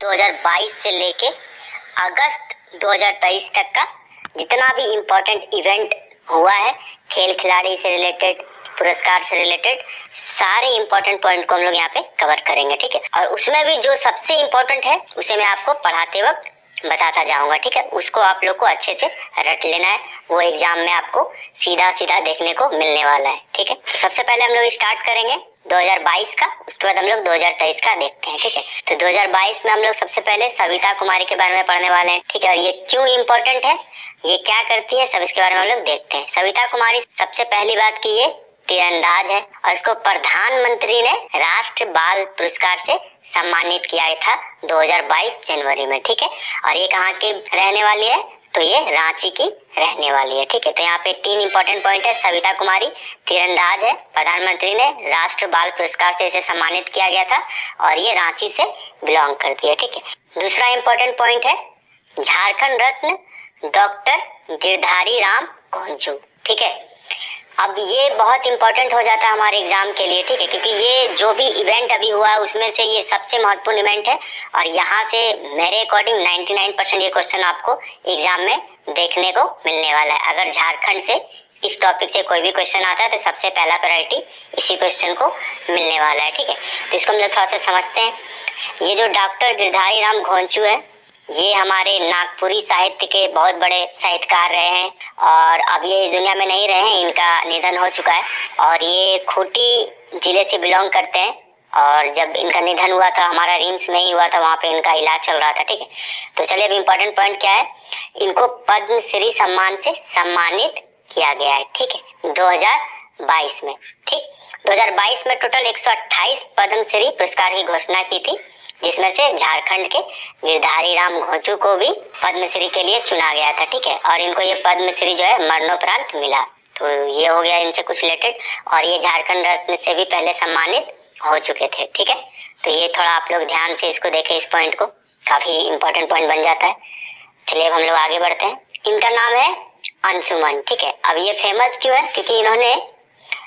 2022 से लेके अगस्त 2023 तक का जितना भी इम्पोर्टेंट इवेंट हुआ है, खेल खिलाड़ी से रिलेटेड, पुरस्कार से रिलेटेड, सारे इम्पोर्टेंट पॉइंट को हम लोग यहाँ पे कवर करेंगे, ठीक है। और उसमें भी जो सबसे इम्पोर्टेंट है उसे मैं आपको पढ़ाते वक्त बताता जाऊंगा, ठीक है। उसको आप लोग को अच्छे से रट लेना है, वो एग्जाम में आपको सीधा सीधा देखने को मिलने वाला है, ठीक है। तो सबसे पहले हम लोग स्टार्ट करेंगे 2022 का, उसके बाद हम लोग 2023 का देखते हैं, ठीक है। तो 2022 में हम लोग सबसे पहले सविता कुमारी के बारे में पढ़ने वाले हैं, ठीक है। और ये क्यों इम्पोर्टेंट है, ये क्या करती है, सब इसके बारे में हम लोग देखते हैं। सविता कुमारी, सबसे पहली बात की ये तीरंदाज है और इसको प्रधानमंत्री ने राष्ट्रीय बाल पुरस्कार से सम्मानित किया था 2022 जनवरी में, ठीक है। और ये कहाँ की रहने वाली है, तो ये रांची की रहने वाली है, ठीक है। तो यहाँ पे 3 इंपॉर्टेंट पॉइंट है। सविता कुमारी तीरंदाज है, प्रधानमंत्री ने राष्ट्रीय बाल पुरस्कार से इसे सम्मानित किया गया था और ये रांची से बिलोंग करती है, ठीक है। दूसरा इंपॉर्टेंट पॉइंट है झारखंड रत्न डॉक्टर गिरधारी राम घोंचू, ठीक है। अब ये बहुत इंपॉर्टेंट हो जाता है हमारे एग्जाम के लिए, ठीक है, क्योंकि ये जो भी इवेंट अभी हुआ है उसमें से ये सबसे महत्वपूर्ण इवेंट है और यहाँ से मेरे अकॉर्डिंग 99% ये क्वेश्चन आपको एग्जाम में देखने को मिलने वाला है। अगर झारखंड से इस टॉपिक से कोई भी क्वेश्चन आता है तो सबसे पहला प्रायोरिटी इसी क्वेश्चन को मिलने वाला है, ठीक है। तो इसको हम लोग थोड़ा सा समझते हैं। ये जो डॉक्टर गिरधारी राम घोंचू है, ये हमारे नागपुरी साहित्य के बहुत बड़े साहित्यकार रहे हैं और अब ये इस दुनिया में नहीं रहे हैं, इनका निधन हो चुका है। और ये खूंटी जिले से बिलोंग करते हैं और जब इनका निधन हुआ था हमारा रिम्स में ही हुआ था, वहाँ पे इनका इलाज चल रहा था, ठीक है। तो चलिए अब इम्पोर्टेंट पॉइंट क्या है, इनको पद्मश्री सम्मान से सम्मानित किया गया है, ठीक है, 2022 में, ठीक। 2022 में टोटल 128 पद्मश्री पुरस्कार की घोषणा की थी, जिसमें से झारखंड के गिरधारी राम घोंचू को भी पद्मश्री के लिए चुना गया था, ठीक है। और इनको ये पद्मश्री जो है मरणोपरांत मिला। तो ये हो गया इनसे कुछ रिलेटेड। और ये झारखंड रत्न से भी पहले सम्मानित हो चुके थे, ठीक है। तो ये थोड़ा आप लोग ध्यान से इसको देखें, इस पॉइंट को, काफी इंपॉर्टेंट पॉइंट बन जाता है। चलिए अब हम लोग आगे बढ़ते हैं। इनका नाम है अंशुमन, ठीक है। अब ये फेमस क्यों है, क्योंकि इन्होंने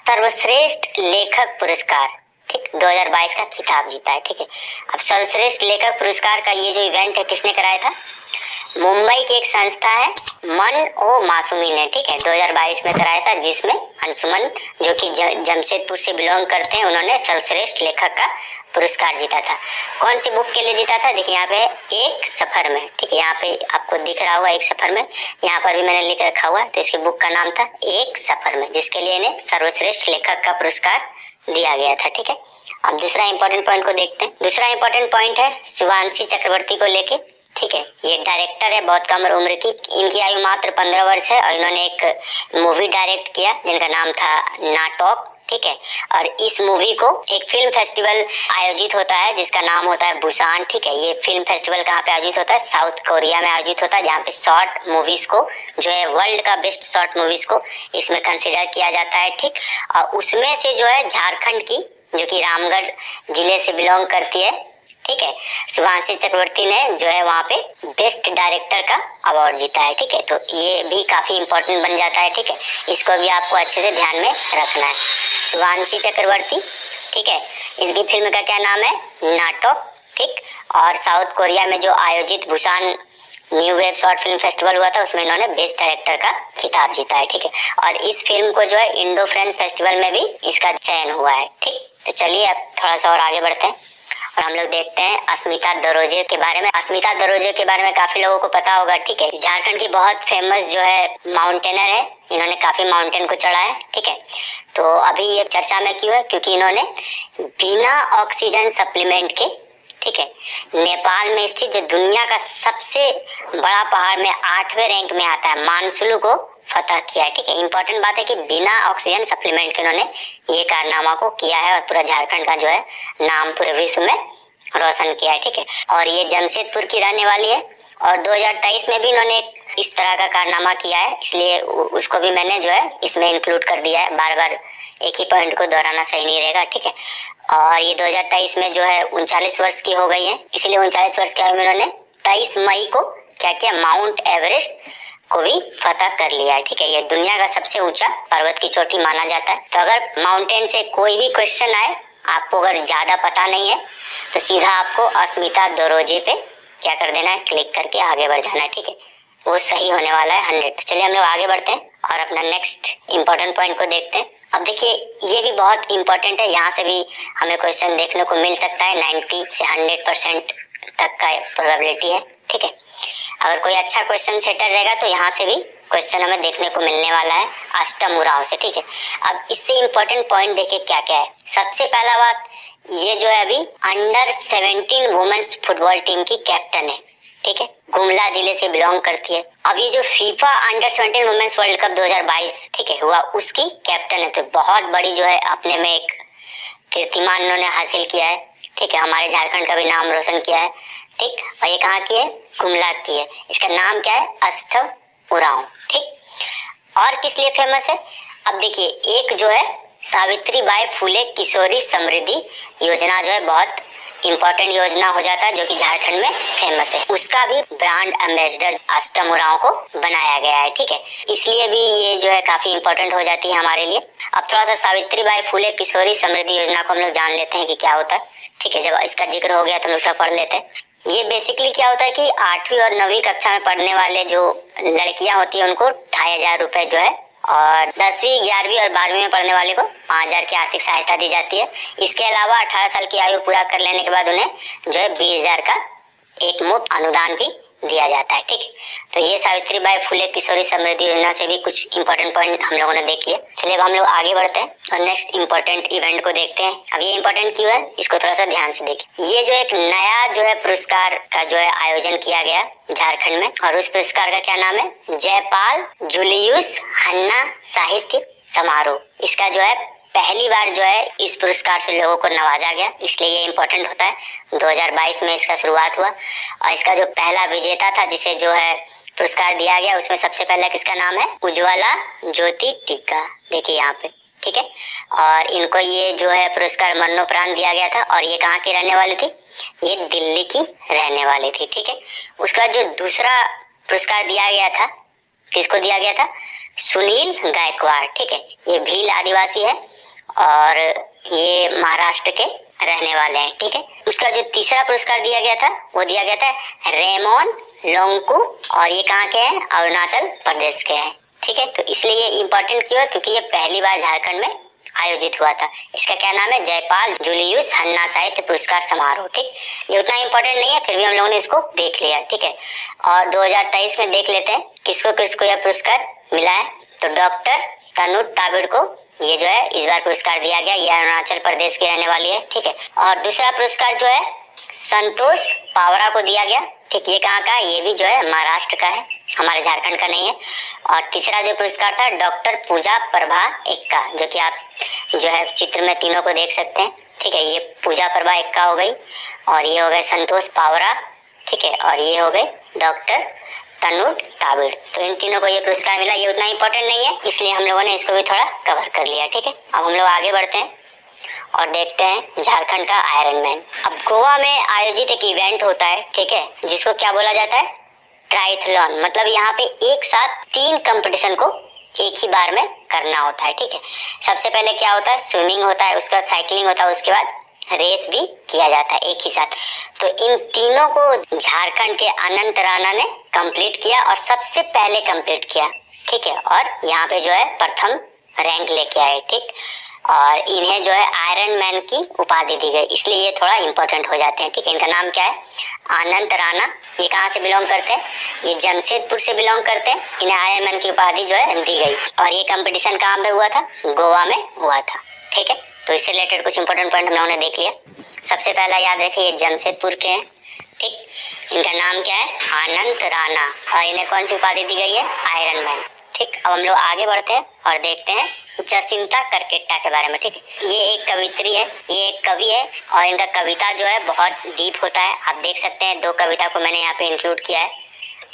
सर्वश्रेष्ठ लेखक पुरस्कार, ठीक, 2022 का खिताब जीता है, ठीक है। अब सर्वश्रेष्ठ लेखक पुरस्कार का ये जो इवेंट है किसने कराया था, मुंबई की एक संस्था है मन ओ मासूमी ने, ठीक है, 2022 में कराया था, जिसमें अंशुमन जो कि जमशेदपुर से बिलोंग करते हैं, उन्होंने सर्वश्रेष्ठ लेखक का पुरस्कार जीता था। कौन सी बुक के लिए जीता था, देखिए यहाँ पे एक सफर में, ठीक है, यहाँ पे आपको दिख रहा होगा एक सफर में, यहाँ पर भी मैंने लिख रखा हुआ है। तो इसकी बुक का नाम था एक सफर में, जिसके लिए इन्हें सर्वश्रेष्ठ लेखक का पुरस्कार दिया गया था, ठीक है। अब दूसरा इंपॉर्टेंट पॉइंट को देखते हैं। दूसरा इंपॉर्टेंट पॉइंट है शिवांशी चक्रवर्ती को लेके, ठीक है। ये डायरेक्टर है, बहुत कम उम्र की, इनकी आयु मात्र 15 वर्ष है और इन्होंने एक मूवी डायरेक्ट किया जिनका नाम था नाटक, ठीक है। और इस मूवी को एक फिल्म फेस्टिवल आयोजित होता है जिसका नाम होता है बुसान, ठीक है। ये फिल्म फेस्टिवल कहाँ पे आयोजित होता है, साउथ कोरिया में आयोजित होता है, जहाँ पे शॉर्ट मूवीज को जो है वर्ल्ड का बेस्ट शॉर्ट मूवीज को इसमें कंसिडर किया जाता है, ठीक। और उसमें से जो है झारखंड की, जो कि रामगढ़ जिले से बिलोंग करती है, ठीक है, शिवांशी चक्रवर्ती ने जो है वहाँ पे बेस्ट डायरेक्टर का अवार्ड जीता है, ठीक है। तो ये भी काफी इंपॉर्टेंट बन जाता है, ठीक है, इसको भी आपको अच्छे से ध्यान में रखना है। शिवांशी चक्रवर्ती, ठीक है, इसकी फिल्म का क्या नाम है, नाटक, ठीक। और साउथ कोरिया में जो आयोजित Busan new wave short film festival हुआ था उसमें इन्होंने बेस्ट डायरेक्टर का खिताब जीता है, ठीक है। और इस फिल्म को जो है इंडो फ्रेंच फेस्टिवल में भी इसका चयन हुआ है, ठीक। तो चलिए अब थोड़ा सा और आगे बढ़ते हैं और हम लोग देखते हैं अस्मिता दरोजे के बारे में। अस्मिता दरोजे के बारे में काफी लोगों को पता होगा, ठीक है, झारखंड की बहुत फेमस जो है माउंटेनर है, इन्होंने काफी माउंटेन को चढ़ा है, ठीक है। तो अभी ये चर्चा में क्यों है, क्योंकि इन्होंने बिना ऑक्सीजन सप्लीमेंट के, ठीक है, नेपाल में स्थित जो दुनिया का सबसे बड़ा पहाड़ में 8वें रैंक में आता है मानसुलु को फतह किया है, ठीक है। इंपॉर्टेंट बात है कि बिना ऑक्सीजन सप्लीमेंट के उन्होंने ये कारनामा को किया है और पूरा झारखंड का जो है नाम पूरे विश्व में रोशन किया है, ठीक है। और ये जमशेदपुर की रहने वाली है और 2023 में भी इन्होंने इस तरह का कारनामा किया है, इसलिए उसको भी मैंने जो है इसमें इंक्लूड कर दिया है। बार बार एक ही पॉइंट को दोहराना सही नहीं रहेगा, ठीक है। और ये 2023 में जो है 39 वर्ष की हो गई है, इसलिए 39 वर्ष के आयु में इन्होंने 23 मई को क्या किया, माउंट एवरेस्ट को भी फतह कर लिया है, ठीक है। ये दुनिया का सबसे ऊंचा पर्वत की चोटी माना जाता है। तो अगर माउंटेन से कोई भी क्वेश्चन आए आपको अगर ज़्यादा पता नहीं है तो सीधा आपको अस्मिता दरोजे पे क्या कर देना है, क्लिक करके आगे बढ़ जाना है, ठीक है। वो सही होने वाला है 100। तो चलिए हम लोग आगे बढ़ते हैं और अपना नेक्स्ट इंपॉर्टेंट पॉइंट को देखते हैं। अब देखिए ये भी बहुत इंपॉर्टेंट है, यहाँ से भी हमें क्वेश्चन देखने को मिल सकता है। 90 से 100% तक का प्रोबेबिलिटी है, ठीक है। अगर कोई अच्छा क्वेश्चन सेटर रहेगा तो यहाँ से भी क्वेश्चन हमें देखने को मिलने वाला है अष्टमुराओं से, ठीक है। अब इससे इंपॉर्टेंट पॉइंट देखिए क्या क्या है। सबसे पहला बात, ये जो है अभी अंडर 17 वुमेन्स फुटबॉल टीम की कैप्टन है, ठीक है। गुमला जिले से बिलोंग करती है। अब ये जो FIFA under 17 women's world cup 2022, ठीक है, हुआ, उसकी कैप्टन है। तो बहुत बड़ी जो है अपने में एक कीर्तिमान उन्होंने हासिल किया है, ठीक है। हमारे झारखंड का भी नाम रोशन किया है, ठीक। और ये कहाँ की है, गुमला की है। इसका नाम क्या है, अष्टम उरांव, ठीक। और किस लिए फेमस है, अब देखिए एक जो है सावित्रीबाई फुले किशोरी समृद्धि योजना जो है बहुत इंपॉर्टेंट योजना हो जाता है, जो कि झारखंड में फेमस है। उसका भी ब्रांड एम्बेसडर अष्टम उरांव को बनाया गया है, ठीक है। इसलिए भी ये जो है काफी इंपॉर्टेंट हो जाती है हमारे लिए। अब थोड़ा सा सावित्रीबाई फुले किशोरी समृद्धि योजना को हम लोग जान लेते हैं कि क्या होता है, ठीक है। जब इसका जिक्र हो गया तो हम लोग थोड़ा पढ़ लेते हैं। ये बेसिकली क्या होता है कि 8वीं और 9वीं कक्षा में पढ़ने वाले जो लड़कियां होती हैं उनको 2500 रुपए जो है, और 10वीं 11वीं और 12वीं में पढ़ने वाले को 5000 की आर्थिक सहायता दी जाती है। इसके अलावा 18 साल की आयु पूरा कर लेने के बाद उन्हें जो है 20,000 का एक मुफ्त अनुदान भी दिया जाता है, ठीक है। तो ये सावित्रीबाई फुले किशोरी समृद्धि योजना से भी कुछ इंपॉर्टेंट पॉइंट हम लोगों ने देख लिया। चलिए अब हम लोग आगे बढ़ते हैं और नेक्स्ट इंपॉर्टेंट इवेंट को देखते हैं। अब ये इंपॉर्टेंट क्यों है, इसको थोड़ा सा ध्यान से देखिए। ये जो एक नया जो है पुरस्कार का जो है आयोजन किया गया झारखंड में, और उस पुरस्कार का क्या नाम है, जयपाल जूलियस हन्ना साहित्य समारोह। इसका जो है पहली बार जो है इस पुरस्कार से लोगों को नवाजा गया, इसलिए ये इम्पोर्टेंट होता है। 2022 में इसका शुरुआत हुआ, और इसका जो पहला विजेता था जिसे जो है पुरस्कार दिया गया, उसमें सबसे पहले किसका नाम है, उज्ज्वला ज्योति टिग्गा, देखिए यहाँ पे, ठीक है। और इनको ये जो है पुरस्कार मरणोपरांत दिया गया था, और ये कहाँ की रहने वाली थी, ये दिल्ली की रहने वाली थी, ठीक है। उसका जो दूसरा पुरस्कार दिया गया था, किसको दिया गया था, सुनील गायकवाड़, ठीक है। ये भील आदिवासी है और ये महाराष्ट्र के रहने वाले हैं, ठीक है। उसका जो तीसरा पुरस्कार दिया गया था वो दिया गया था रेमोन लोंगकू, और ये कहाँ के हैं, अरुणाचल प्रदेश के हैं, ठीक है। तो इसलिए ये इम्पोर्टेंट क्यों है, क्योंकि ये पहली बार झारखंड में आयोजित हुआ था। इसका क्या नाम है, जयपाल जूलियस हन्ना साहित्य पुरस्कार समारोह, ठीक। ये उतना इम्पोर्टेंट नहीं है, फिर भी हम लोगों ने इसको देख लिया, ठीक है। और 2023 में देख लेते हैं किसको किसको यह पुरस्कार मिला है। तो डॉक्टर तनुज ताबिड़ को ये जो है इस बार पुरस्कार दिया गया, ये अरुणाचल प्रदेश की रहने वाली है, ठीक है। और दूसरा पुरस्कार जो है संतोष पावरा को दिया गया, ठीक। ये कहाँ का है, ये भी जो है महाराष्ट्र का है, हमारे झारखंड का नहीं है। और तीसरा जो पुरस्कार था डॉक्टर पूजा प्रभा एक्का, जो कि आप जो है चित्र में तीनों को देख सकते हैं, ठीक है। ये पूजा प्रभा एक्का हो गई, और ये हो गए संतोष पावरा, ठीक है। और ये हो गए डॉक्टर तनुज ताबिड़। तो इन तीनों को ये पुरस्कार मिला। ये उतना इंपॉर्टेंट नहीं है, इसलिए हम लोगों ने इसको भी थोड़ा कवर कर लिया, ठीक है। अब हम लोग आगे बढ़ते हैं और देखते हैं झारखंड का आयरन मैन। अब गोवा में आयोजित एक इवेंट होता है, ठीक है, जिसको क्या बोला जाता है, ट्राइथलॉन। मतलब यहाँ पे एक साथ 3 कंपटीशन को एक ही बार में करना होता है, ठीक है। सबसे पहले क्या होता है, स्विमिंग होता है, उसके बाद साइकिलिंग होता है, उसके बाद रेस भी किया जाता है एक ही साथ। तो इन तीनों को झारखंड के अनंत राणा ने कंप्लीट किया, और सबसे पहले कंप्लीट किया, ठीक है। और यहाँ पे जो है प्रथम रैंक लेके आए, ठीक। और इन्हें जो है आयरन मैन की उपाधि दी गई, इसलिए ये थोड़ा इंपॉर्टेंट हो जाते हैं, ठीक है। इनका नाम क्या है, अनंत राणा। ये कहाँ से बिलोंग करते हैं, ये जमशेदपुर से बिलोंग करते हैं। इन्हें आयरन मैन की उपाधि जो है दी गई, और ये कंपटीशन कहाँ पे हुआ था, गोवा में हुआ था, ठीक है। तो इससे रिलेटेड कुछ इंपॉर्टेंट पॉइंट हम लोगों ने देख लिया। सबसे पहला याद रखिए, ये जमशेदपुर के हैं, ठीक। इनका नाम क्या है, अनंत राणा, और इन्हें कौन सी उपाधि दी गई है, आयरन मैन, ठीक। अब हम लोग आगे बढ़ते हैं और देखते हैं जसिंता करकेट्टा के बारे में, ठीक है। ये एक कवित्री है, ये एक कवि है, और इनका कविता जो है बहुत डीप होता है। आप देख सकते हैं 2 कविता को मैंने यहाँ पे इंक्लूड किया है,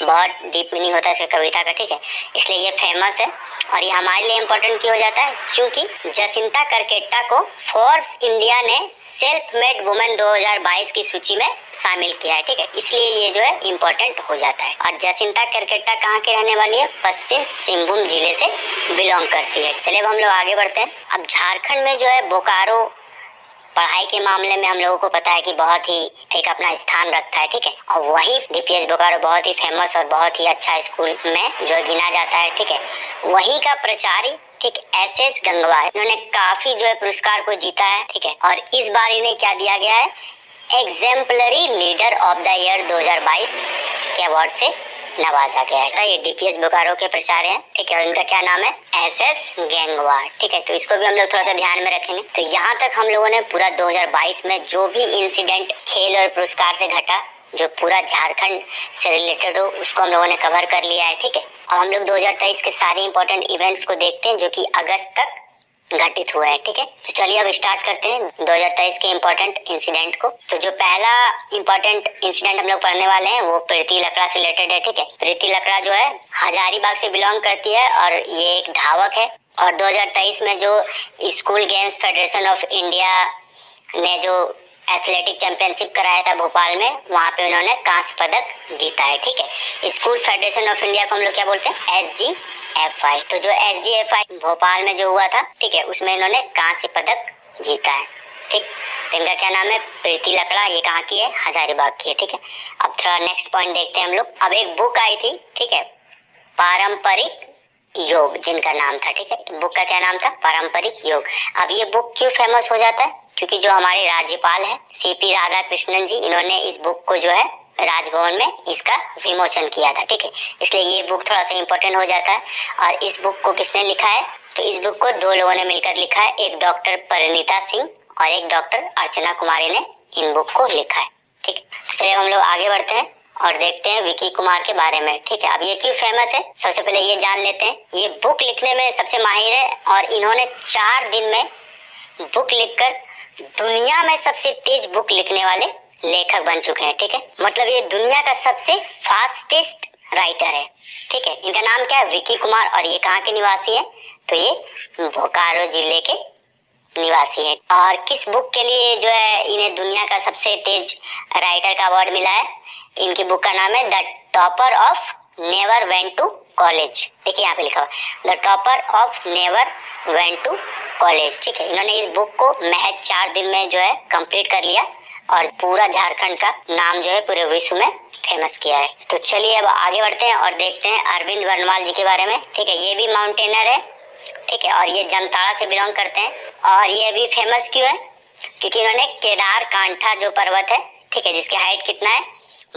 बहुत डीप मीनिंग होता है इसका कविता का, ठीक है। इसलिए ये फेमस है, और ये हमारे लिए इम्पोर्टेंट क्यों हो जाता है, क्योंकि जसिंता करकेट्टा को फोर्ब्स इंडिया ने सेल्फ मेड वुमेन 2022 की सूची में शामिल किया है, ठीक है। इसलिए ये जो है इम्पोर्टेंट हो जाता है। और जसिंता करकेट्टा कहाँ की रहने वाली है, पश्चिम सिंहभूम जिले से बिलोंग करती है। चलिए अब हम लोग आगे बढ़ते हैं। अब झारखंड में जो है बोकारो पढ़ाई के मामले में हम लोगों को पता है कि बहुत ही एक अपना स्थान रखता है, ठीक है। और वही डीपीएस बोकारो बहुत ही फेमस और बहुत ही अच्छा स्कूल में जो गिना जाता है, ठीक है। वही का प्राचार्य, ठीक, एसएस गंगवार, इन्होंने काफी जो है पुरस्कार को जीता है, ठीक है। और इस बार इन्हें क्या दिया गया है, exemplary leader of the year 2022 के अवार्ड से नवाजा गया है। ये डीपीएस बोकारो के प्राचार्य हैं, ठीक है। और इनका क्या नाम है, एसएस गंगवार, ठीक है। तो इसको भी हम लोग थोड़ा सा ध्यान में रखेंगे। तो यहाँ तक हम लोगों ने पूरा 2022 में जो भी इंसिडेंट खेल और पुरस्कार से घटा, जो पूरा झारखंड से रिलेटेड हो, उसको हम लोगों ने कवर कर लिया है, ठीक है। अब हम लोग 2023 के सारे इंपॉर्टेंट इवेंट्स को देखते हैं जो कि अगस्त तक घटित हुआ है, ठीक है। तो चलिए अब स्टार्ट करते हैं 2023 के इम्पोर्टेंट इंसिडेंट को। तो जो पहला इम्पोर्टेंट इंसिडेंट हम लोग पढ़ने वाले हैं वो प्रीति लकड़ा से रिलेटेड है, ठीक है। प्रीति लकड़ा जो है हजारीबाग से बिलोंग करती है और ये एक धावक है। और 2023 में जो school games federation of India ने जो एथलेटिक चैंपियनशिप कराया था भोपाल में, वहाँ पे उन्होंने कांस्य पदक जीता है, ठीक है। स्कूल फेडरेशन ऑफ इंडिया को हम लोग क्या बोलते हैं, SGFI। तो जो SGFI भोपाल में जो हुआ था, ठीक है, उसमें इन्होंने कांस्य पदक जीता है, ठीक। तो इनका क्या नाम है, प्रीति लकड़ा। ये कहाँ की है, हजारीबाग की है, ठीक है। अब थोड़ा नेक्स्ट पॉइंट देखते हैं हम लोग। अब एक बुक आई थी, ठीक है, पारंपरिक योग, जिनका नाम था, ठीक है। बुक का क्या नाम था, पारंपरिक योग। अब ये बुक क्यों फेमस हो जाता है, क्योंकि जो हमारे राज्यपाल है CP राधाकृष्णन जी, इन्होंने इस बुक को जो है राजभवन में इसका विमोचन किया था, ठीक है। इसलिए ये बुक थोड़ा सा इम्पोर्टेंट हो जाता है। और इस बुक को किसने लिखा है, तो इस बुक को दो लोगों ने मिलकर लिखा है, एक डॉक्टर परिणीता सिंह और एक डॉक्टर अर्चना कुमारी ने इन बुक को लिखा है, ठीक है। तो चलिए हम लोग आगे बढ़ते हैं और देखते हैं विकी कुमार के बारे में, ठीक है। अब ये क्यों फेमस है, सबसे पहले ये जान लेते हैं। ये बुक लिखने में सबसे माहिर है और इन्होंने 4 दिन में बुक लिखकर दुनिया में सबसे तेज बुक लिखने वाले लेखक बन चुके हैं, ठीक है। मतलब ये दुनिया का सबसे फास्टेस्ट राइटर है, ठीक है। इनका नाम क्या है, विकी कुमार। और ये कहाँ के निवासी है, तो ये बोकारो जिले के निवासी है। और किस बुक के लिए जो है इन्हें दुनिया का सबसे तेज राइटर का अवार्ड मिला है, इनकी बुक का नाम है the topper of never went to college. देखिए यहाँ पे लिखा हुआ the topper of never went to college, ठीक है। इन्होंने इस बुक को महज 4 दिन में जो है कंप्लीट कर लिया और पूरा झारखंड का नाम जो है पूरे विश्व में फेमस किया है। तो चलिए अब आगे बढ़ते हैं और देखते हैं अरविंद वर्णवाल जी के बारे में, ठीक है। ये भी माउंटेनर है, ठीक है। और ये जामताड़ा से बिलोंग करते हैं। और ये भी फेमस क्यों है, क्योंकि इन्होंने केदार कांठा जो पर्वत है, ठीक है, जिसकी हाइट कितना है,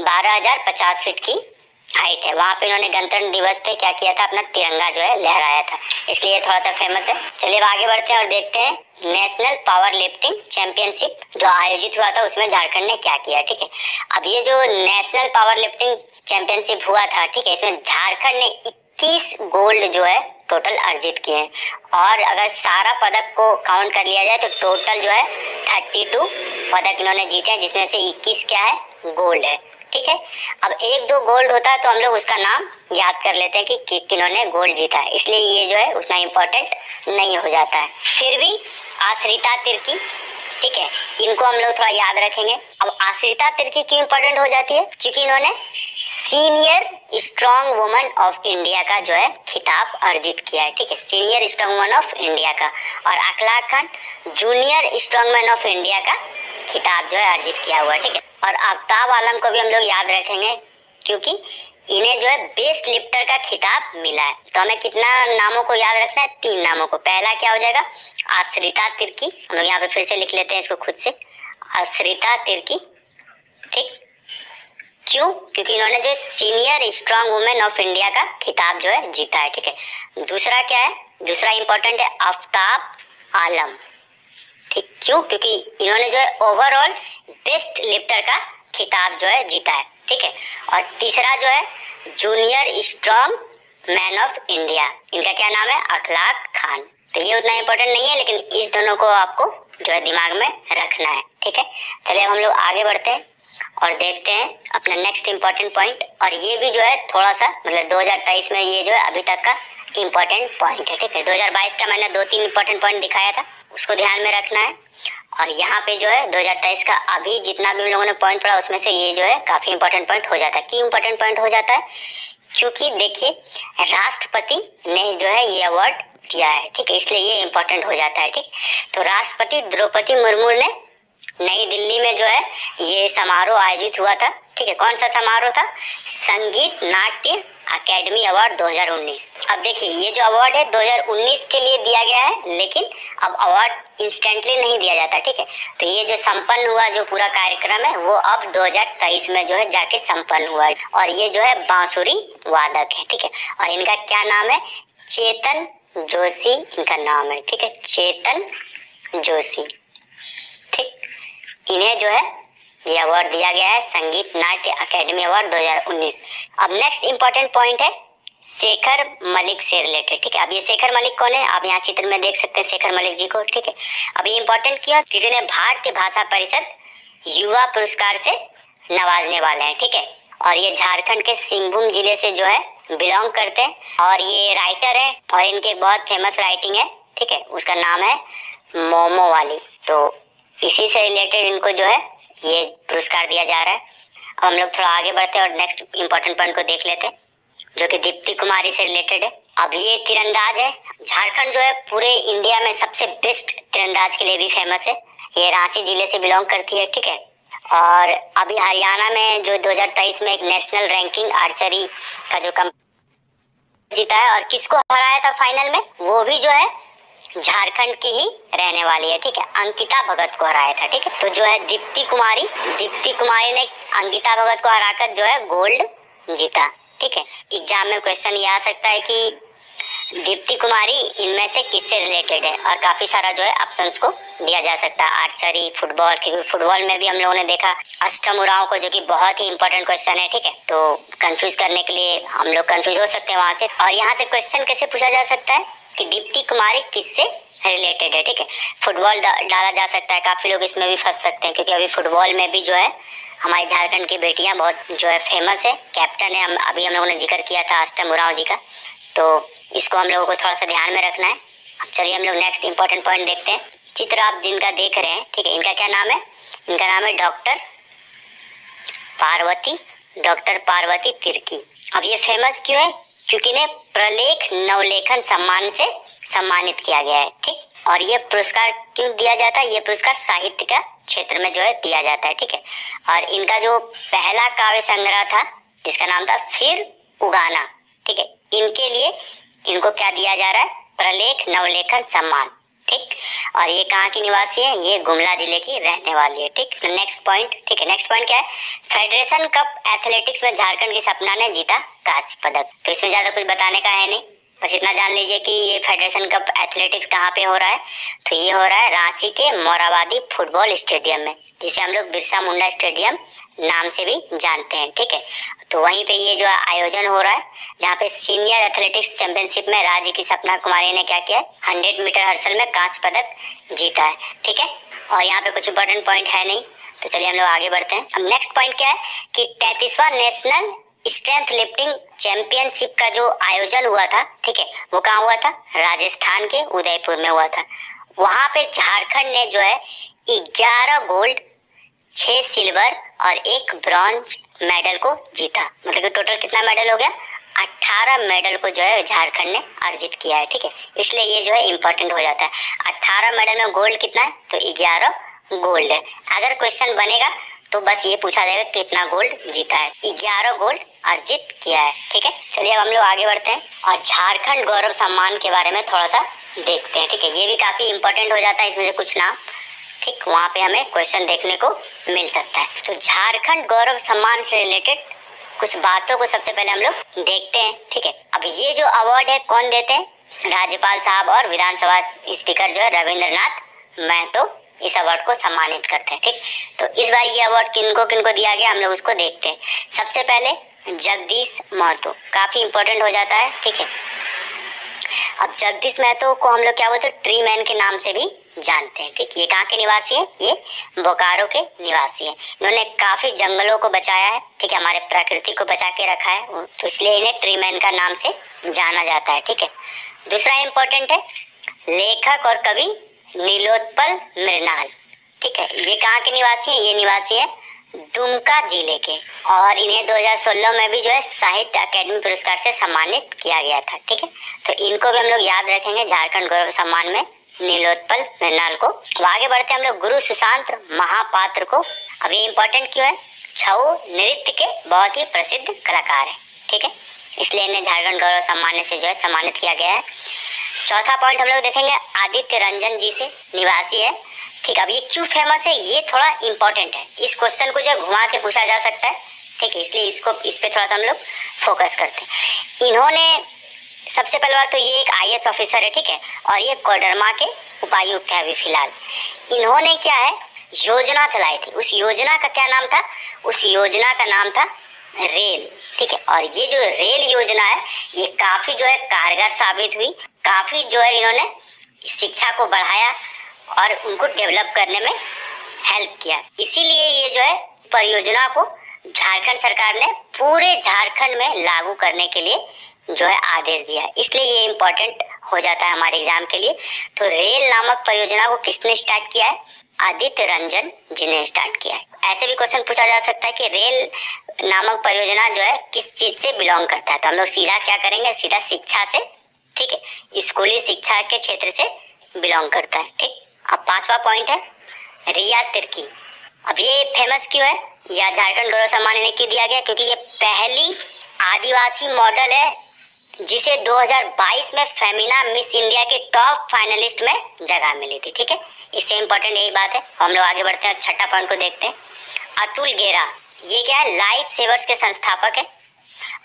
12,050 फीट की हाइट है, वहाँ पे इन्होंने गणतंत्र दिवस पे क्या किया था, अपना तिरंगा जो है लहराया था, इसलिए थोड़ा सा फेमस है। चलिए अब आगे बढ़ते हैं और देखते हैं नेशनल पावर लिफ्टिंग चैंपियनशिप जो आयोजित हुआ था उसमें झारखंड ने क्या किया, ठीक है। अब ये जो नेशनल पावर लिफ्टिंग चैंपियनशिप हुआ था, ठीक है, इसमें झारखंड ने 21 गोल्ड जो है टोटल अर्जित किए हैं। और अगर सारा पदक को काउंट कर लिया जाए तो टोटल जो है 32 पदक इन्होंने जीते हैं, जिसमें से 21 क्या है, गोल्ड है, ठीक है। अब 1-2 गोल्ड होता है तो हम लोग उसका नाम याद कर लेते हैं कि किन्होंने गोल्ड जीता है, इसलिए ये जो है उतना इम्पोर्टेंट नहीं हो जाता है। फिर भी आश्रिता तिर्की, ठीक है, इनको हम लोग थोड़ा याद रखेंगे। अब आश्रिता तिर्की क्यों इम्पोर्टेंट हो जाती है, क्योंकि इन्होंने senior strong woman of India का जो है खिताब अर्जित किया है, ठीक है, senior strong woman of India का। और अखलाक Khan junior strong man of India का खिताब जो है अर्जित किया हुआ है, ठीक है। और आफ्ताब आलम को भी हम लोग याद रखेंगे क्योंकि इन्हें जो है बेस्ट लिफ्टर का खिताब मिला है। तो हमें कितना नामों को याद रखना है, 3 नामों को। पहला क्या हो जाएगा, आश्रिता तिर्की। हम लोग यहाँ पे फिर से लिख लेते हैं इसको खुद से, आश्रिता तिर्की, ठीक। क्यों, क्योंकि इन्होंने जो senior strong women of India का खिताब जो है जीता है, ठीक है। दूसरा क्या है, दूसरा इंपॉर्टेंट है आफ्ताब आलम, ठीक। क्यों, क्योंकि इन्होंने जो है ओवरऑल बेस्ट लिफ्टर का खिताब जो है जीता है, ठीक है। और तीसरा जो है junior strong man of India, इनका क्या नाम है, अखलाक खान। तो ये उतना इम्पोर्टेंट नहीं है, लेकिन इस दोनों को आपको जो है दिमाग में रखना है, ठीक है। चलिए हम लोग आगे बढ़ते हैं और देखते हैं अपना नेक्स्ट इम्पोर्टेंट पॉइंट। और ये भी जो है थोड़ा सा मतलब 2023 में ये जो है अभी तक का इम्पोर्टेंट पॉइंट है, ठीक है। 2022 का मैंने 2-3 इम्पोर्टेंट पॉइंट दिखाया था, उसको ध्यान में रखना है। और यहाँ पे जो है 2023 का अभी जितना भी लोगों ने पॉइंट पढ़ा उसमें से ये जो है काफी इंपॉर्टेंट पॉइंट हो जाता है। क्यों इंपॉर्टेंट पॉइंट हो जाता है, क्योंकि देखिए राष्ट्रपति ने जो है ये अवार्ड दिया है, ठीक है, इसलिए ये इम्पोर्टेंट हो जाता है, ठीक। तो राष्ट्रपति द्रौपदी मुर्मू ने नई दिल्ली में जो है ये समारोह आयोजित हुआ था। ठीक है, कौन सा समारोह था? संगीत नाट्य अकेडमी अवार्ड 2019। अब देखिए ये जो अवार्ड है 2019 के लिए दिया गया है, लेकिन अब अवार्ड इंस्टेंटली नहीं दिया जाता। ठीक है, तो ये जो संपन्न हुआ जो पूरा कार्यक्रम है वो अब 2023 में जो है जाके संपन्न हुआ है। और ये जो है बांसुरी वादक है। ठीक है, और इनका क्या नाम है? चेतन जोशी इनका नाम है। ठीक है, चेतन जोशी। ठीक, इन्हें जो है ये अवार्ड दिया गया है, संगीत नाट्य अकेडमी अवार्ड 2019। अब नेक्स्ट इंपॉर्टेंट पॉइंट है शेखर मलिक से रिलेटेड। ठीक है, अब ये शेखर मलिक कौन है? आप यहाँ चित्र में देख सकते हैं शेखर मलिक जी को। ठीक है, अब ये इंपॉर्टेंट क्यों? क्योंकि इन्हें भारतीय भाषा परिषद युवा पुरस्कार से नवाजने वाले हैं। ठीक है, और ये झारखंड के सिंहभूम जिले से जो है बिलोंग करते हैं, और ये राइटर है और इनकी एक बहुत फेमस राइटिंग है। ठीक है, उसका नाम है मोमो वाली। तो इसी से रिलेटेड इनको जो है ये पुरस्कार दिया जा रहा है। अब हम लोग थोड़ा आगे बढ़ते हैं और नेक्स्ट इंपॉर्टेंट पॉइंट को देख लेते हैं, जो कि दीप्ति कुमारी से रिलेटेड है। अब ये तीरंदाज है। झारखंड जो है पूरे इंडिया में सबसे बेस्ट तीरंदाज के लिए भी फेमस है। ये रांची जिले से बिलोंग करती है। ठीक है, और अभी हरियाणा में जो 2023 में एक नेशनल रैंकिंग आर्चरी का जो जीता है, और किसको हराया था फाइनल में? वो भी जो है झारखंड की ही रहने वाली है। ठीक है, अंकिता भगत को हराया था। ठीक है, तो जो है दीप्ति कुमारी ने अंकिता भगत को हराकर जो है गोल्ड जीता। ठीक है, एग्जाम में क्वेश्चन ये आ सकता है कि दीप्ति कुमारी इनमें से किससे रिलेटेड है, और काफी सारा जो है ऑप्शंस को दिया जा सकता है। आर्चरी, फुटबॉल, क्योंकि फुटबॉल में भी हम लोगों ने देखा अष्टम उरांव को, जो कि बहुत ही इंपॉर्टेंट क्वेश्चन है। ठीक है, तो कंफ्यूज करने के लिए हम लोग कंफ्यूज हो सकते हैं वहां से। और यहाँ से क्वेश्चन कैसे पूछा जा सकता है कि दीप्ति कुमारी किससे रिलेटेड है। ठीक है, फुटबॉल डाला जा सकता है, काफी लोग इसमें भी फंस सकते हैं, क्योंकि अभी फुटबॉल में भी जो है हमारी झारखंड की बेटियां बहुत जो है फेमस है। कैप्टन है, अभी हम लोगों ने जिक्र किया था अष्टम उरांव जी का, तो इसको हम लोगों को थोड़ा सा ध्यान में रखना है। अब चलिए हम लोग नेक्स्ट इंपॉर्टेंट पॉइंट देखते हैं। चित्र आप जिनका देख रहे हैं, ठीक है, इनका क्या नाम है? इनका नाम है डॉक्टर पार्वती तिर्की। अब ये फेमस क्यों है? क्योंकि इन्हें प्रलेख नवलेखन सम्मान से सम्मानित किया गया है। ठीक, और ये पुरस्कार क्यों दिया जाता है? ये पुरस्कार साहित्य का क्षेत्र में जो है दिया जाता है। ठीक है, और इनका जो पहला काव्य संग्रह था जिसका नाम था फिर उगाना, ठीक है, इनके लिए इनको क्या दिया जा रहा है? प्रलेख नवलेखन सम्मान। ठीक, और ये कहाँ की निवासी है? ये गुमला जिले की रहने वाली है। ठीक, नेक्स्ट पॉइंट। ठीक है, नेक्स्ट पॉइंट क्या है? फेडरेशन कप एथलेटिक्स में झारखंड की सपना ने जीता कांस्य पदक। तो इसमें ज्यादा कुछ बताने का है नहीं, बस इतना जान लीजिए कि ये फेडरेशन कप एथलेटिक्स कहाँ पे हो रहा है। तो ये हो रहा है रांची के मोराबादी फुटबॉल स्टेडियम में, जिसे हम लोग बिरसा मुंडा स्टेडियम नाम से भी जानते हैं। ठीक है, तो वहीं पे ये जो आयोजन हो रहा है, जहाँ पे सीनियर एथलेटिक्स चैंपियनशिप में राज्य की सपना कुमारी ने क्या किया है? 100 मीटर हर्सल में कांस्य पदक जीता है। ठीक है, और यहाँ पे कुछ इंपॉर्टेंट पॉइंट है नहीं, तो चलिए हम लोग आगे बढ़ते हैं। अब नेक्स्ट पॉइंट क्या है कि 33वां नेशनल स्ट्रेंथ लिफ्टिंग चैंपियनशिप का जो आयोजन हुआ था, ठीक है, वो कहाँ हुआ था? राजस्थान के उदयपुर में हुआ था। वहां पे झारखंड ने जो है 11 गोल्ड, 6 सिल्वर और 1 ब्रॉन्ज मेडल को जीता। मतलब कि टोटल कितना मेडल हो गया? 18 मेडल को जो है झारखंड ने अर्जित किया है। ठीक है, इसलिए ये जो है इंपॉर्टेंट हो जाता है। 18 मेडल में गोल्ड कितना है? तो 11 गोल्ड है। अगर क्वेश्चन बनेगा तो बस ये पूछा जाएगा कितना गोल्ड जीता है। 11 गोल्ड अर्जित किया है। ठीक है, चलिए अब हम लोग आगे बढ़ते हैं और झारखंड गौरव सम्मान के बारे में थोड़ा सा देखते हैं। ठीक है, ये भी काफी इंपॉर्टेंट हो जाता है, इसमें से कुछ नाम, ठीक, वहाँ पे हमें क्वेश्चन देखने को मिल सकता है। तो झारखंड गौरव सम्मान से रिलेटेड कुछ बातों को सबसे पहले हम लोग देखते हैं। ठीक है, अब ये जो अवार्ड है कौन देते हैं? राज्यपाल साहब और विधानसभा स्पीकर जो है रविंद्रनाथ महतो इस अवार्ड को सम्मानित करते हैं। ठीक, तो इस बार ये अवार्ड किनको किनको दिया गया हम लोग उसको देखते हैं। सबसे पहले जगदीश महतो, काफी इंपॉर्टेंट हो जाता है। ठीक है, अब जगदीश महतो को हम लोग क्या बोलते हैं? ट्री मैन के नाम से भी जानते हैं। ठीक, ये कहाँ के निवासी है? ये बोकारो के निवासी है। इन्होंने काफी जंगलों को बचाया है। ठीक है, हमारे प्रकृति को बचा के रखा है, तो इसलिए इन्हें ट्री मैन का नाम से जाना जाता है। ठीक है, दूसरा इंपॉर्टेंट है लेखक और कवि नीलोत्पल मृणाल। ठीक है, ये कहाँ के निवासी है? ये निवासी है दुमका जिले के, और इन्हें 2016 में भी जो है साहित्य अकेडमी पुरस्कार से सम्मानित किया गया था। ठीक है, तो इनको भी हम लोग याद रखेंगे झारखंड गौरव सम्मान में नीलोत्पल मृणाल को। अब आगे बढ़ते हैं हम लोग गुरु सुशांत महापात्र को। अब ये इम्पोर्टेंट क्यों है? छऊ नृत्य के बहुत ही प्रसिद्ध कलाकार है, ठीक है, इसलिए इन्हें झारखंड गौरव सम्मान से जो है सम्मानित किया गया है। चौथा पॉइंट हम लोग देखेंगे आदित्य रंजन जी से, निवासी है, ठीक है। अब ये क्यों फेमस है ये थोड़ा इंपॉर्टेंट है, इस क्वेश्चन को जो घुमा के पूछा जा सकता है, ठीक है, इसलिए इस पे थोड़ा सा हम लोग फोकस करते हैं। इन्होंने सबसे पहले बात तो ये एक IAS ऑफिसर है, ठीक है, और ये कोडरमा के उपायुक्त है अभी फिलहाल। इन्होंने क्या है योजना चलाई थी, उस योजना का क्या नाम था? उस योजना का नाम था रेल, ठीक है। और ये जो रेल योजना है ये काफी जो है कारगर साबित हुई, काफी जो है इन्होंने शिक्षा को बढ़ाया और उनको डेवलप करने में हेल्प किया। इसीलिए ये जो है परियोजना को झारखंड सरकार ने पूरे झारखंड में लागू करने के लिए जो है आदेश दिया, इसलिए ये इम्पोर्टेंट हो जाता है हमारे एग्जाम के लिए। तो रेल नामक परियोजना को किसने स्टार्ट किया है? आदित्य रंजन जी ने स्टार्ट किया है। ऐसे भी क्वेश्चन पूछा जा सकता है कि रेल नामक परियोजना जो है किस चीज से बिलोंग करता है, तो हम लोग सीधा क्या करेंगे, सीधा शिक्षा से, ठीक है, स्कूली शिक्षा के क्षेत्र से बिलोंग करता है, ठीक। अब पांचवा पॉइंट है रिया तिर्की। अब ये फेमस क्यों है या झारखंड गौरव सम्मान इन्हें क्यों दिया गया? क्योंकि ये पहली आदिवासी मॉडल है जिसे 2022 में फेमिना मिस इंडिया के टॉप फाइनलिस्ट में जगह मिली थी, ठीक है। इससे इम्पोर्टेंट यही बात है। हम लोग आगे बढ़ते हैं, छठा पॉइंट को देखते हैं। अतुल गेरा, ये क्या है, लाइफ सेवर्स के संस्थापक है,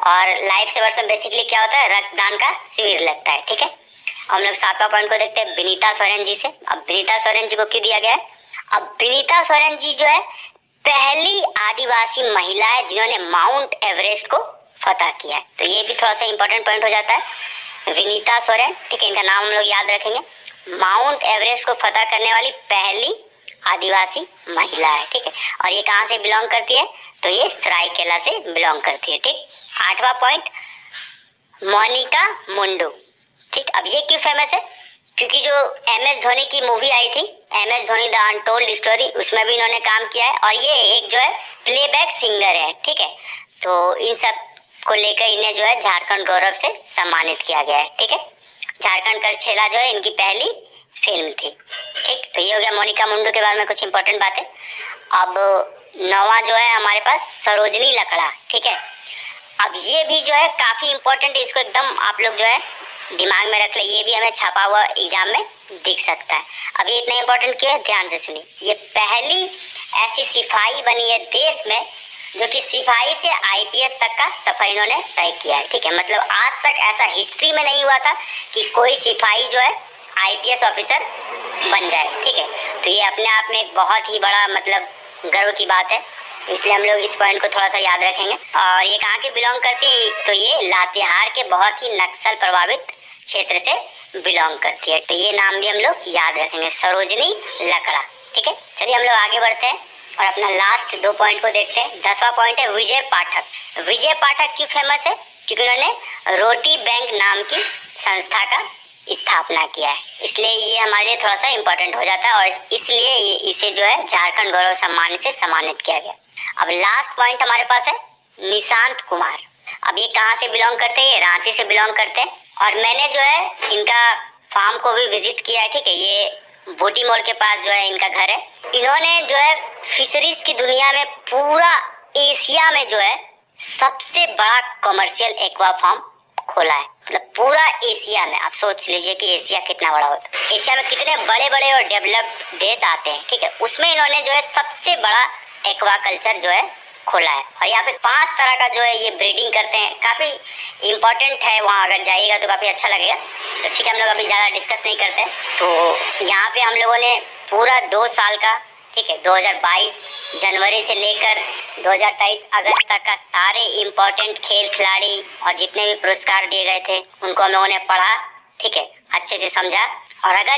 और लाइफ सेवर्स में बेसिकली क्या होता है, रक्तदान का शिविर लगता है, ठीक है। हम लोग सातवां पॉइंट को देखते हैं विनीता सोरेन जी से। अब विनीता सोरेन जी को क्यों दिया गया है? अब विनीता सोरेन जी जो है पहली आदिवासी महिला है जिन्होंने माउंट एवरेस्ट को फतह किया है, तो ये भी थोड़ा सा इंपॉर्टेंट पॉइंट हो जाता है। विनीता सोरेन, ठीक है, इनका नाम हम लोग याद रखेंगे। माउंट एवरेस्ट को फतह करने वाली पहली आदिवासी महिला है, ठीक है, और ये कहाँ से बिलोंग करती है? तो ये सरायकेला से बिलोंग करती है, ठीक। आठवां पॉइंट मोनिका मुंडू, ठीक। अब ये क्यों फेमस है? क्योंकि जो MS धोनी की मूवी आई थी, MS Dhoni the untold story, उसमें भी इन्होंने काम किया है, और ये एक जो है प्लेबैक सिंगर है, ठीक है। तो इन सब को लेकर इन्हें जो है झारखंड गौरव से सम्मानित किया गया है, ठीक है। झारखंड का छेला जो है इनकी पहली फिल्म थी, ठीक। तो ये हो गया मोनिका मुंडू के बारे में कुछ इंपॉर्टेंट बातें। अब नौवां जो है हमारे पास सरोजनी लकड़ा, ठीक है। अब ये भी जो है काफी इंपॉर्टेंट है, इसको एकदम आप लोग जो है दिमाग में रख ले, ये भी हमें छपा हुआ एग्जाम में दिख सकता है। अब ये इतना इंपॉर्टेंट क्यों है, ध्यान से सुनिए। ये पहली ऐसी सिपाही बनी है देश में जो कि सिपाही से IPS तक का सफर इन्होंने तय किया है, ठीक है। मतलब आज तक ऐसा हिस्ट्री में नहीं हुआ था कि कोई सिपाही जो है IPS ऑफिसर बन जाए, ठीक है। तो ये अपने आप में एक बहुत ही बड़ा मतलब गर्व की बात है, तो इसलिए हम लोग इस पॉइंट को थोड़ा सा याद रखेंगे। और ये कहाँ के बिलोंग करती है? तो ये लातेहार के बहुत ही नक्सल प्रभावित क्षेत्र से बिलोंग करती है, तो ये नाम भी हम लोग याद रखेंगे, सरोजनी लकड़ा, ठीक है। चलिए हम लोग आगे बढ़ते हैं और अपना लास्ट 2 पॉइंट को देखते हैं। 10वां पॉइंट है विजय पाठक। विजय पाठक क्यों फेमस है? क्योंकि उन्होंने रोटी बैंक नाम की संस्था का स्थापना किया है, इसलिए ये हमारे लिए थोड़ा सा इम्पोर्टेंट हो जाता है, और इसलिए इसे जो है झारखंड गौरव सम्मान से सम्मानित किया गया। अब लास्ट पॉइंट हमारे पास है निशांत कुमार। अब ये कहाँ से बिलोंग करते हैं? ये रांची से बिलोंग करते हैं, और मैंने जो है इनका फार्म को भी विजिट किया है, ठीक है। ये बोटी मोड़ के पास जो है इनका घर है। इन्होंने जो है फिशरीज की दुनिया में पूरा एशिया में जो है सबसे बड़ा कमर्शियल एक्वा फार्म खोला है, मतलब पूरा एशिया में। आप सोच लीजिए कि एशिया कितना बड़ा होता है, एशिया में कितने बड़े बड़े और डेवलप्ड देश आते हैं, ठीक है, उसमें इन्होंने जो है सबसे बड़ा एक्वाकल्चर जो है खोला है। और यहाँ पे 5 तरह का जो है ये ब्रीडिंग करते हैं, काफी इम्पोर्टेंट है, वहाँ अगर जाइएगा तो काफी अच्छा लगेगा। तो ठीक है, हम लोग अभी ज्यादा डिस्कस नहीं करते। तो यहाँ पे हम लोगों ने पूरा 2 साल का, ठीक है, 2022 जनवरी से लेकर 2023 अगस्त तक का सारे इम्पोर्टेंट खेल खिलाड़ी और जितने भी पुरस्कार दिए गए थे उनको हम लोगों ने पढ़ा, ठीक है, अच्छे से समझा। और अगर